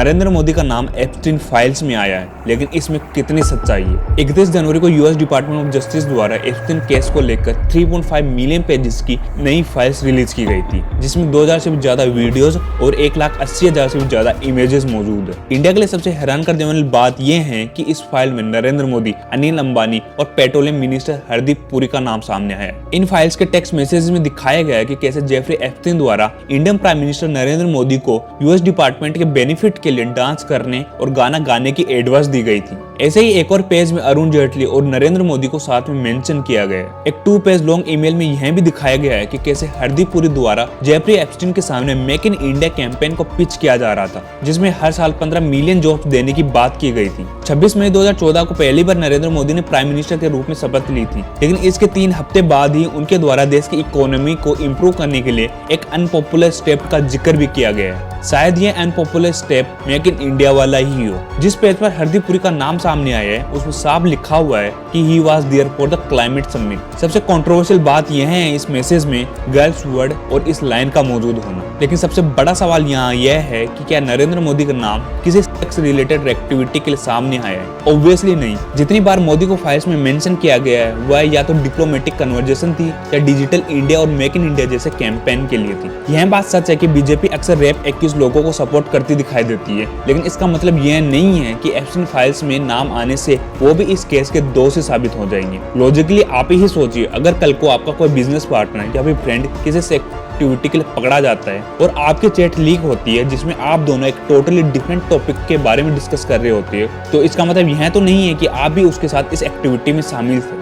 नरेंद्र मोदी का नाम Epstein files में आया है, लेकिन इसमें कितनी सच्चाई है। 31 जनवरी को यूएस डिपार्टमेंट ऑफ जस्टिस द्वारा एप्स्टीन केस को लेकर 3.5 मिलियन पेजेस की नई फाइल्स रिलीज की गई थी, जिसमें 2000 से भी ज्यादा वीडियोस और 1,80,000 से भी ज्यादा इमेजेस मौजूद है। इंडिया के लिए सबसे हैरान कर देने वाली बात यह है कि इस फाइल में नरेंद्र मोदी, अनिल अंबानी और पेट्रोलियम मिनिस्टर हरदीप पुरी का नाम सामने आया है। इन फाइल्स के टेक्स्ट मैसेज में दिखाया गया है कि कैसे जेफरी एप्स्टीन द्वारा Indian prime minister Narendra Modi को यूएस डिपार्टमेंट के बेनिफिट के लिए डांस करने और गाना गाने की एडवाइस दी गई थी। ऐसे ही एक और पेज में अरुण जेटली और नरेंद्र मोदी को साथ में मेंशन किया गया है। एक 2 पेज लॉन्ग ईमेल में यह भी दिखाया गया है कि कैसे हरदीप पुरी द्वारा जेफरी एप्स्टीन के सामने मेक इन इंडिया कैंपेन को पिच किया जा रहा था, जिसमें हर साल 15 मिलियन जॉब्स देने की बात की गई थी। 26 मई 2014 को पहली बार नरेंद्र मोदी ने प्राइम मिनिस्टर के रूप में शपथ ली थी, लेकिन इसके 3 हफ्ते बाद ही उनके द्वारा देश की इकोनॉमी को इम्प्रूव करने के लिए एक अनपॉपुलर स्टेप का जिक्र भी किया गया है। शायद ये unpopular step make in India वाला ही हो। जिस पेज पर हरदीप पुरी का नाम सामने आया है उसमें साफ लिखा हुआ है कि he was there for the climate summit. सबसे कंट्रोवर्शियल बात यह है इस मैसेज में गर्ल्स वर्ड और इस लाइन का मौजूद होना। लेकिन सबसे बड़ा सवाल यहाँ यह है कि क्या नरेंद्र मोदी का नाम किसी सेक्स रिलेटेड एक्टिविटी के लिए सामने आया है? ऑब्वियसली नहीं। जितनी बार मोदी को फाइल्स में मेंशन किया गया है वह या तो डिप्लोमेटिक कन्वर्सेशन थी या डिजिटल इंडिया और मेक इन इंडिया जैसे कैंपेन के लिए थी। यह बात सच है कि बीजेपी अक्सर रेप एक्यूज लोगों को सपोर्ट करती दिखाई देती है, लेकिन इसका मतलब यह नहीं है कि एप्स्टीन फाइल्स में नाम आने से वो भी इस केस के दोषी साबित हो जाएंगे। लॉजिकली आप ही सोचिए, अगर कल को आपका कोई बिजनेस पार्टनर या फिर फ्रेंड किसी एक्टिविटी के लिए पकड़ा जाता है और आपकी चैट लीक होती है जिसमें आप दोनों एक टोटली डिफरेंट टॉपिक के बारे में डिस्कस कर रहे होते हैं, तो इसका मतलब यह तो नहीं है कि आप भी उसके साथ इस एक्टिविटी में शामिल थे।